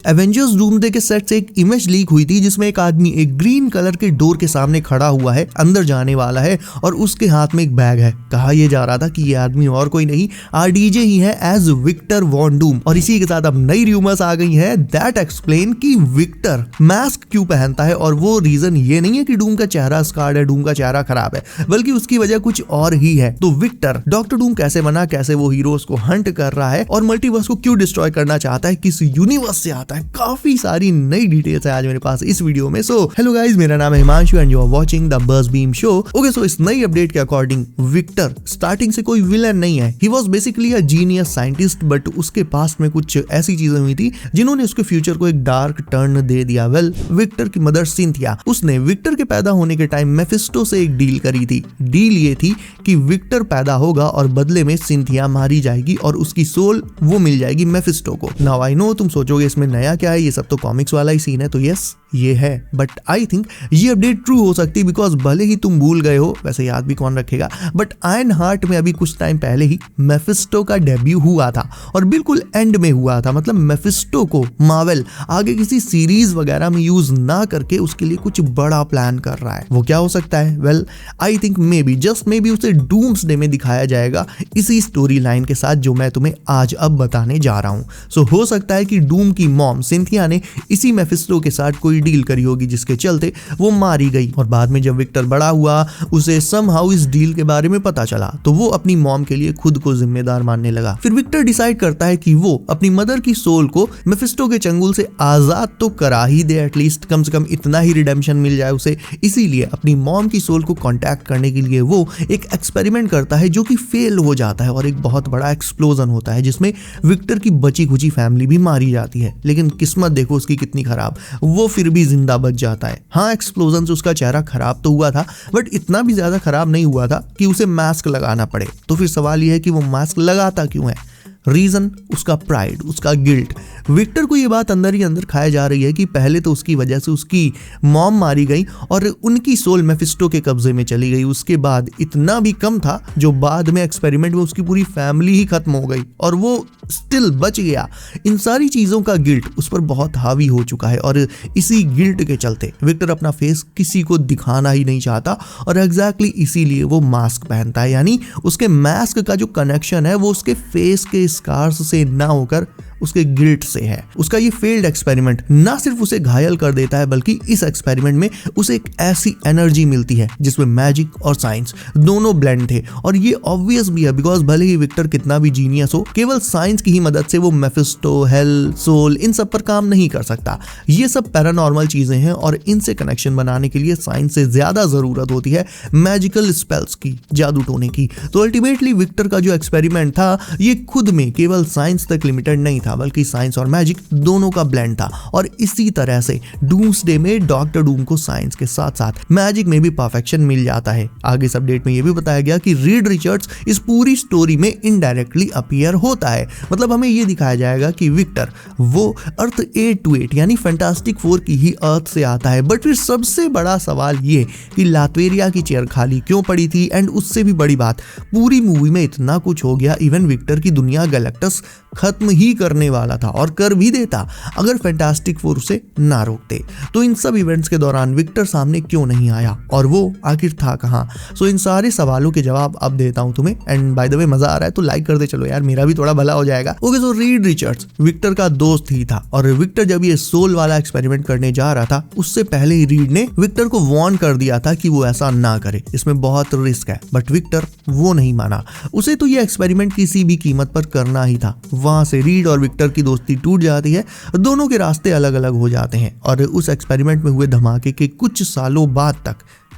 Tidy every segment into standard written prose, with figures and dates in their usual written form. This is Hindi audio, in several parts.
एवेंजर्स डूम्सडे के सेट से एक इमेज लीक हुई थी जिसमें एक आदमी एक ग्रीन कलर के डोर के सामने खड़ा हुआ है, अंदर जाने वाला है और उसके हाथ में एक बैग है। कहा यह जा रहा था कि ये आदमी और कोई नहीं आरडीजे ही है एज विक्टर वॉन डूम। और इसी के साथ अब नई रूमर्स आ गई है दैट एक्सप्लेन कि विक्टर मास्क क्यों पहनता है, और वो रीजन ये नहीं है कि डूम का चेहरा स्कार्ड है, डूम का चेहरा खराब है, बल्कि उसकी वजह कुछ और ही है। तो विक्टर डॉक्टर डूम कैसे बना, कैसे वो हीरोज को हंट कर रहा है और मल्टीवर्स को क्यों डिस्ट्रॉय करना चाहता है, किस यूनिवर्स से आता है, काफी सारी नई डिटेल्स है आज मेरे पास इस वीडियो में। सो हेलो गाइस, मेरा नाम है Himanshu and you are watching the buzz beam show. Okay, so इस नई अपडेट के अकॉर्डिंग विक्टर स्टार्टिंग से कोई विलन नहीं है। He was basically a genius scientist, but उसके पास्ट में कुछ ऐसी चीजें हुई थी जिन्होंने उसके फ्यूचर को एक डार्क टर्न दे दिया। वेल, विक्टर की मदर सिंथिया, उसने विक्टर के पैदा होने के टाइम मेफिस्टो से एक डील करी थी। डील ये थी कि विक्टर पैदा होगा और बदले में सिंथिया मारी जाएगी और उसकी सोल वो मिल जाएगी मेफिस्टो को। नाउ आई नो तुम सोचोगे इसमें नया क्या है, ये सब तो कॉमिक्स वाला ही सीन है। तो यस, ये है, बट आई थिंक ये अपडेट ट्रू हो सकती है बिकॉज भले ही तुम भूल गए हो, वैसे याद भी कौन रखेगा, बट आयरन हार्ट में अभी कुछ टाइम पहले ही मेफिस्टो का डेब्यू हुआ था और बिल्कुल एंड में हुआ था। मतलब मेफिस्टो को मार्वल आगे किसी सीरीज वगैरह में यूज ना करके उसके लिए कुछ बड़ा प्लान कर रहा है। वो क्या हो सकता है? Well, I think may be, just may be उसे डूम्सडे में दिखाया जाएगा इसी स्टोरी लाइन के साथ जो मैं तुम्हें आज अब बताने जा रहा हूं। सो हो सकता है कि डूम की मॉम सिंथिया ने इसी मेफिस्टो के साथ कोई डील करी होगी जिसके चलते वो मारी गई, और बाद में जब विक्टर बड़ा हुआ उसे समहाउ इस डील के बारे में पता चला तो वो अपनी मॉम के लिए खुद को जिम्मेदार मानने लगा। फिर विक्टर डिसाइड करता है कि वो अपनी मदर की सोल को मेफिस्टो के चंगुल से आजाद तो करा ही दे, एटलीस्ट कम से कम इतना ही रिडेम्पशन मिल जाए उसे। इसीलिए अपनी मॉम की सोल को कांटेक्ट करने के लिए वो एक एक्सपेरिमेंट करता है जो कि फेल हो जाता है और एक बहुत बड़ा एक्सप्लोजन होता है जिसमें विक्टर की बची खुची फैमिली भी मारी जाती है। लेकिन किस्मत देखो उसकी कितनी खराब, वो फिर भी जिंदा बच जाता है। हाँ, एक्सप्लोजन से उसका चेहरा खराब तो हुआ था, बट इतना भी ज्यादा खराब नहीं हुआ था कि उसे मास्क लगाना पड़े। तो फिर सवाल यह है कि वो मास्क लगाता क्यों है? रीजन उसका प्राइड, उसका गिल्ट। विक्टर को ये बात अंदर ही अंदर खाया जा रही है कि पहले तो उसकी वजह से उसकी मॉम मारी गई और उनकी सोल मेफिस्टो के कब्जे में चली गई। उसके बाद इतना भी कम था जो बाद में एक्सपेरिमेंट में उसकी पूरी फैमिली ही खत्म हो गई और वो स्टिल बच गया। इन सारी चीजों का गिल्ट उस पर बहुत हावी हो चुका है और इसी गिल्ट के चलते विक्टर अपना फेस किसी को दिखाना ही नहीं चाहता और एग्जैक्टली इसीलिए वो मास्क पहनता है। यानी उसके मास्क का जो कनेक्शन है वो उसके फेस के स्कार्स से ना होकर उसके गिल्ट से है। उसका ये फेल्ड एक्सपेरिमेंट ना सिर्फ उसे घायल कर देता है बल्कि इस एक्सपेरिमेंट में उसे एक ऐसी एनर्जी मिलती है जिसमें मैजिक और साइंस दोनों ब्लेंड थे। और ये ऑब्वियस भी है बिकॉज भले ही विक्टर कितना भी जीनियस हो, केवल साइंस की ही मदद से वो मेफिस्टो, हेल, सोल इन सब पर काम नहीं कर सकता। ये सब पैरानॉर्मल चीजें हैं और इनसे कनेक्शन बनाने के लिए साइंस से ज्यादा जरूरत होती है मैजिकल स्पेल्स की, जादू टोने की। तो अल्टीमेटली विक्टर का जो एक्सपेरिमेंट था ये खुद में केवल साइंस तक लिमिटेड नहीं था बल्कि साइंस और मैजिक दोनों का ब्लेंड था। और इसी तरह से डूम्सडे में डॉक्टर डूम को साइंस के साथ साथ मैजिक में भी परफेक्शन मिल जाता है। आगे इस अपडेट में यह भी बताया गया कि रीड रिचर्ड्स इस पूरी स्टोरी में इनडायरेक्टली अपीयर होता है। मतलब हमें यह दिखाया जाएगा कि विक्टर वो अर्थ 828 यानी फैंटास्टिक फोर की ही अर्थ से आता है। बट फिर सबसे बड़ा सवाल ये कि लातवेरिया की चेयर खाली क्यों पड़ी थी, एंड उससे भी बड़ी बात पूरी मूवी में इतना कुछ हो गया, इवन विक्टर की दुनिया गैलेक्टस खत्म ही करने वाला था और कर भी देता अगर फैंटास्टिक फोर उसे ना रोकते। तो इन सब इवेंट्स के दौरान विक्टर सामने क्यों नहीं आया और वो आखिर था कहां? सो इन सारे सवालों के जवाब अब देता हूं तुम्हें। एंड बाय द वे मजा आ रहा है तो लाइक कर दे चलो यार, मेरा भी थोड़ा भला हो जाएगा। Okay, so Reed Richards Victor का दोस्त ही था और विक्टर जब ये सोल वाला एक्सपेरिमेंट करने जा रहा था उससे पहले ही रीड ने विक्टर को वार्न कर दिया था कि वो ऐसा ना करे, इसमें बहुत रिस्क है। बट विक्टर वो नहीं माना, उसे तो ये एक्सपेरिमेंट किसी भी कीमत पर करना ही था। वहां से रीड और विक्टर की दोस्ती टूट जाती है, दोनों के रास्ते अलग अलग हो जाते हैं और उस एक्सपेरिमेंट में हुए धमाके के कुछ सालों बाद तक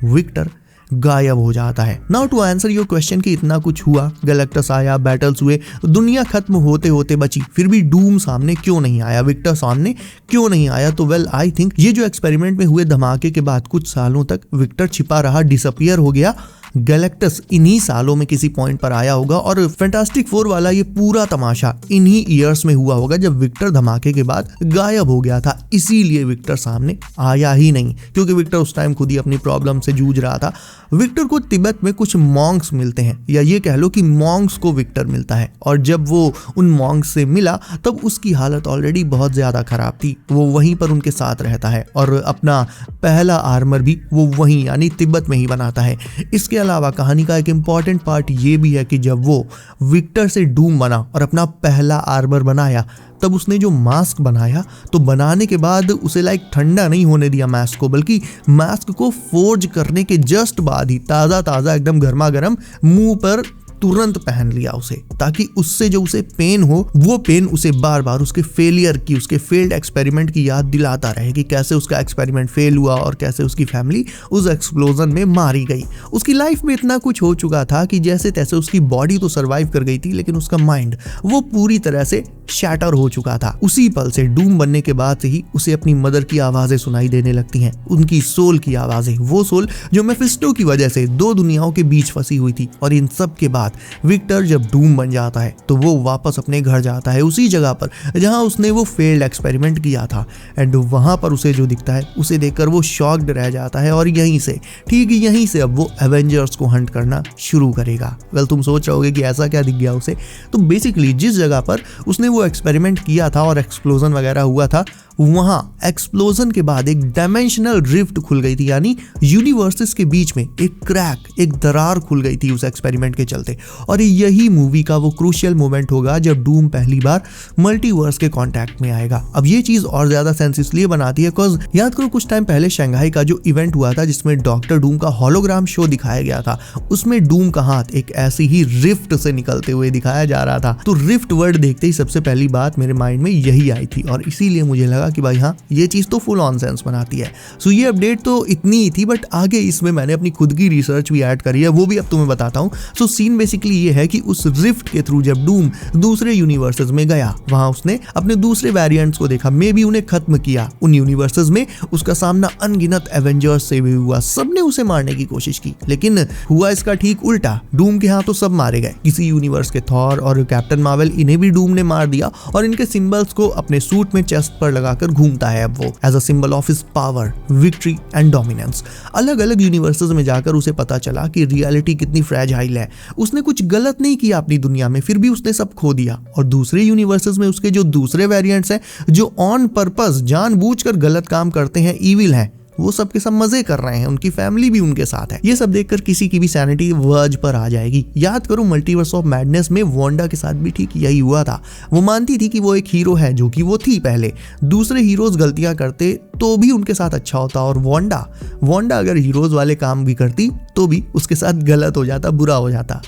विक्टर गायब हो जाता है। Now to answer your question कि इतना कुछ हुआ, गैलेक्टस आया, बैटल्स हुए, दुनिया खत्म होते होते बची, फिर भी डूम सामने क्यों नहीं आया, विक्टर सामने क्यों नहीं आया? तो वेल, आई थिंक ये जो एक्सपेरिमेंट में हुए धमाके के बाद कुछ सालों तक विक्टर छिपा रहा, डिसअपियर हो गया गैलेक्टस इन्हीं सालों में किसी पॉइंट पर आया होगा और फैंटास्टिक फोर वाला ये पूरा तमाशा इन्हीं ईयर्स में हुआ होगा जब विक्टर धमाके के बाद गायब हो गया था। इसीलिए विक्टर सामने आया ही नहीं, क्योंकि विक्टर उस टाइम खुद ही अपनी प्रॉब्लम से जूझ रहा था। विक्टर को तिब्बत में कुछ मॉन्क्स मिलते हैं, या ये कह लो कि मॉन्क्स को विक्टर मिलता है, और जब वो उन मॉन्क्स से मिला तब उसकी हालत ऑलरेडी बहुत ज्यादा खराब थी। वो वहीं पर उनके साथ रहता है और अपना पहला आर्मर भी वो वहीं यानी तिब्बत में ही बनाता है। इसके अलावा कहानी का एक इम्पॉर्टेंट पार्ट ये भी है कि जब वो विक्टर से डूम बना और अपना पहला आर्मर बनाया तब उसने जो मास्क बनाया तो बनाने के बाद उसे ठंडा नहीं होने दिया मास्क को, बल्कि मास्क को फोर्ज करने के जस्ट बाद ही ताज़ा ताज़ा एकदम गर्मा गर्म मुंह पर तुरंत पहन लिया उसे, ताकि उससे जो उसे पेन हो वो पेन उसे बार बार उसके फेलियर की, उसके फेल्ड एक्सपेरिमेंट की याद दिलाता रहे कि कैसे उसका एक्सपेरिमेंट फेल हुआ और कैसे उसकी फैमिली उस एक्सप्लोजन में मारी गई। उसकी लाइफ में इतना कुछ हो चुका था कि जैसे तैसे उसकी बॉडी तो सरवाइव कर गई थी, लेकिन उसका माइंड वो पूरी तरह से शैटर हो चुका था। उसी पल से डूम बनने के बाद से ही उसे अपनी मदर की आवाजें सुनाई देने लगती हैं, उनकी सोल की आवाजें, वो सोल जो मेफिस्टो की वजह से दो दुनियाओं के बीच फंसी हुई थी। और इन सब के बाद विक्टर जब डूम बन जाता है तो वो वापस अपने घर जाता है, उसी जगह पर जहां उसने वो फेल्ड एक्सपेरिमेंट किया था। एंड वहां पर उसे जो दिखता है उसे देखकर वो शॉक्ड रह जाता है और यहीं से, ठीक यहीं से अब वो एवेंजर्स को हंट करना शुरू करेगा। वेल, तुम सोच रहोगे कि ऐसा क्या दिख गया उसे, तो बेसिकली जिस जगह पर उसने वो एक्सपेरिमेंट किया था और एक्सप्लोजन वगैरह हुआ था, वहां एक्सप्लोजन के बाद एक डायमेंशनल रिफ्ट खुल गई थी, यानी यूनिवर्सेस के बीच में एक क्रैक, एक दरार खुल गई थी उस एक्सपेरिमेंट के चलते। और यही मूवी का वो क्रूशियल मोमेंट होगा जब डूम पहली बार मल्टीवर्स के कांटेक्ट में आएगा। अब ये चीज और ज्यादा सेंस इसलिए बनाती है बिकॉज याद करो कुछ टाइम पहले शंघाई का जो इवेंट हुआ था जिसमें डॉक्टर डूम का होलोग्राम शो दिखाया गया था, उसमें डूम का हाथ एक ऐसी ही रिफ्ट से निकलते हुए दिखाया जा रहा था। तो रिफ्ट वर्ड देखते ही सबसे पहली बात मेरे माइंड में यही आई थी और इसीलिए मुझे लगा कि भाई हाँ, ये चीज तो फुल ऑन सेंस बनाती है। सो ये अपडेट तो इतनी ही थी, बट आगे इसमें मैंने अपनी खुद की रिसर्च भी ऐड करी है, वो भी अब तुम्हें बताता हूँ। सो सीन बेसिकली ये है कि उस रिफ्ट के थ्रू जब डूम दूसरे यूनिवर्सेस में गया, वहां उसने अपने दूसरे वेरिएंट्स को देखा, मे बी उन्हें खत्म किया। उन यूनिवर्सेस में उसका सामना अनगिनत एवेंजर्स से भी हुआ, सबने उसे मारने की कोशिश की, लेकिन हुआ इसका ठीक उल्टा। डूम के हाथों सब मारे गए। किसी यूनिवर्स के थॉर और कैप्टन मार्वल, इन्हें भी डूम ने मार दिया और इनके सिंबल्स को अपने सूट में चेस्ट पर लगाकर घूमता है अब वो, as a symbol of his power, victory and dominance. अलग अलग यूनिवर्सेस में जाकर उसे पता चला कि रियलिटी कितनी फ्रेजाइल है। उसने कुछ गलत नहीं किया अपनी दुनिया में, फिर भी उसने सब खो दिया। और दूसरे यूनिवर्सेस में उसके जो दूसरे वेरिएंट्स हैं, जो ऑन पर्पस जानबूझकर गलत काम करते हैं, इविल हैं, वो सब के सब मजे कर रहे हैं, उनकी फैमिली भी उनके साथ है। ये सब देखकर किसी की भी सैनिटी वर्ज पर आ जाएगी। याद करो मल्टीवर्स ऑफ मैडनेस में वांडा के साथ भी ठीक यही हुआ था। वो मानती थी कि वो एक हीरो है, जो कि वो थी पहले। दूसरे हीरोज गलतियां करते तो भी उनके साथ अच्छा होता, और वांडा अगर हीरोज वाले काम भी करती तो भी उसके साथ गलत हो जाता, बुरा हो जाता।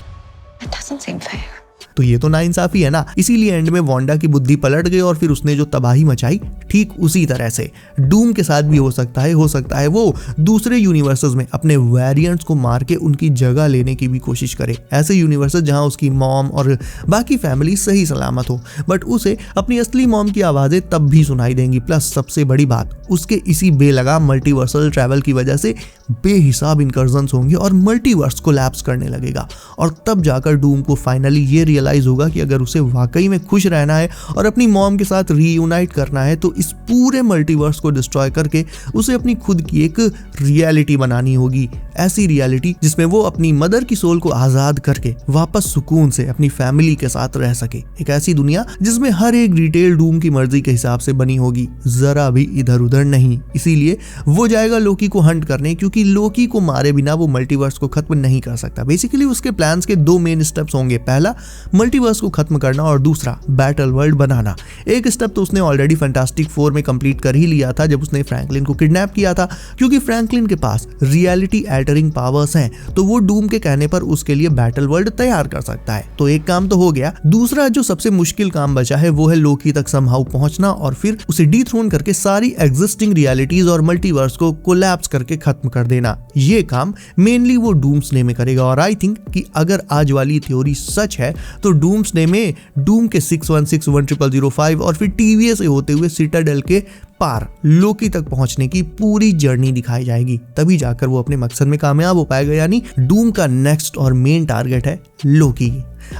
तो ये तो नाइंसाफी है ना। इसीलिए एंड में वांडा की बुद्धि पलट गई और फिर उसने जो तबाही मचाई, ठीक उसी तरह से डूम के साथ भी हो सकता है वो दूसरे यूनिवर्सेस में अपने वेरिएंट्स को मार के उनकी जगह लेने की भी कोशिश करे। ऐसे यूनिवर्सेस जहां उसकी मॉम और बाकी फैमिली सही सलामत हो, बट उसे अपनी असली मॉम की आवाजें तब भी सुनाई देंगी। प्लस सबसे बड़ी बात, उसके इसी बेलगाम मल्टीवर्सल ट्रैवल की वजह से बेहिसाब इनकर्जन्स होंगे और मल्टीवर्स कोलैप्स करने लगेगा। और तब जाकर डूम को फाइनली ये रियलाइज होगा कि अगर उसे वाकई में खुश रहना है और अपनी मॉम के साथ रीयूनाइट करना है, तो इस पूरे मल्टीवर्स को डिस्ट्रॉय करके उसे अपनी खुद की एक रियलिटी बनानी होगी। ऐसी रियलिटी जिसमें वो अपनी मदर की सोल को आजाद करके वापस सुकून से अपनी फैमिली के साथ रह सके। एक ऐसी दुनिया जिसमें हर एक डिटेल डूम की मर्जी के हिसाब से बनी होगी, जरा भी इधर उधर नहीं। इसीलिए वो जाएगा लोकी को हंट करने, क्योंकि लोकी को मारे बिना वो मल्टीवर्स को खत्म नहीं कर सकता। बेसिकली उसके प्लान्स के दो मेन स्टेप्स होंगे, पहला मल्टीवर्स को खत्म करना और दूसरा बैटल वर्ल्ड बनाना। एक स्टेप तो उसने ऑलरेडी फैंटास्टिक फोर में कंप्लीट कर ही लिया था जब उसने फ्रैंकलिन को किडनैप किया था, क्योंकि फ्रैंकलिन के पास रियलिटी अल्टरिंग पावर्स हैं, तो वो डूम के कहने पर उसके लिए बैटल वर्ल्ड तैयार कर सकता है। तो एक काम तो हो गया। दूसरा जो सबसे मुश्किल काम बचा है वो है लोकी तक समहाउ पहुंचना और फिर उसे डीथ्रोन करके सारी एग्जिस्टिंग रियलिटीज और मल्टीवर्स को कोलैप्स करके खत्म कर देना। ये काम मेनली वो डूम्सडे में करेगा। और आई थिंक कि अगर आज वाली थ्योरी सच है तो डूम्सडे में डूम के 616 100005 और फिर TVA से होते हुए सिटाडेल के पार लोकी तक पहुंचने की पूरी जर्नी दिखाई जाएगी। तभी जाकर वो अपने मकसद में कामयाब हो पाएगा, यानी डूम का नेक्स्ट और मेन टारगेट है लोकी।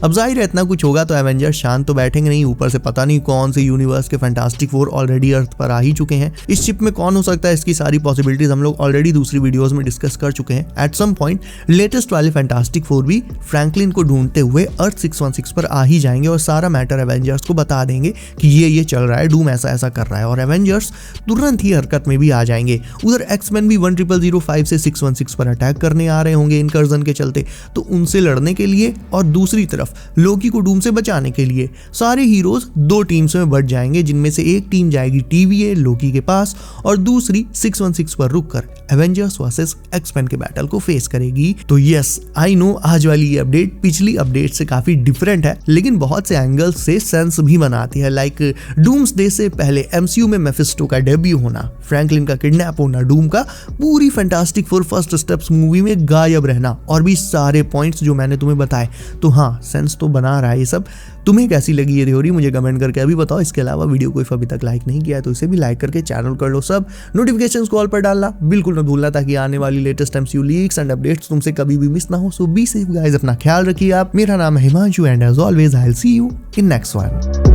अब जाहिर है इतना कुछ होगा तो एवेंजर्स शांत तो बैठेंगे नहीं, ऊपर से पता नहीं कौन से यूनिवर्स के फैंटास्टिक फोर ऑलरेडी अर्थ पर आ ही चुके हैं। इस शिप में कौन हो सकता है, इसकी सारी पॉसिबिलिटीज हम लोग ऑलरेडी दूसरी वीडियोस में डिस्कस कर चुके हैं। एट सम पॉइंट लेटेस्ट वाले फैंटास्टिक फोर भी फ्रैंकलिन को ढूंढते हुए अर्थ 616 पर आ ही जाएंगे और सारा मैटर एवेंजर्स को बता देंगे कि ये चल रहा है, डूम ऐसा ऐसा कर रहा है, और एवेंजर्स तुरंत ही हरकत में भी आ जाएंगे। उधर एक्समैन भी 100005 से 616 पर अटैक करने आ रहे होंगे इनकर्जन के चलते, तो उनसे लड़ने के लिए और दूसरी तरफ लोकी को डूम से बचाने के लिए सारे हीरोज दो टीम्स में बढ़ जाएंगे, जिनमें से एक टीम जाएगी TVA लोकी के पास और दूसरी 616 पर रुककर एवेंजर्स वर्सेस एक्समैन के बैटल को फेस करेगी। तो यस आई नो आज वाली ये अपडेट पिछली अपडेट से काफी डिफरेंट है, लेकिन बहुत से एंगल्स से सेंस भी बनाती है। लाइक डूम्सडे से पहले MCU में मेफिस्टो का डेब्यू होना, फ्रैंकलिन का किडनैप होना, डूम का पूरी fantastic four first steps movie में गायब रहना, और भी सारे पॉइंट्स जो मैंने तुम्हें बताए। तो हाँ, सेंस तो बना रहा है ये सब। तुम्हें कैसी लगी ये थ्योरी मुझे कमेंट करके अभी बताओ। इसके अलावा वीडियो को अभी तक लाइक नहीं किया है तो इसे भी लाइक करके चैनल कर लो सब, नोटिफिकेशंस को ऑल पर डालना बिल्कुल न भूलना, ताकि आने वाली latest MCU leaks and updates तुमसे कभी भी मिस ना हो। सो बी सेफ गाइस, अपना ख्याल रखिए आप। मेरा नाम है Himanshu and as always I will see you in next one.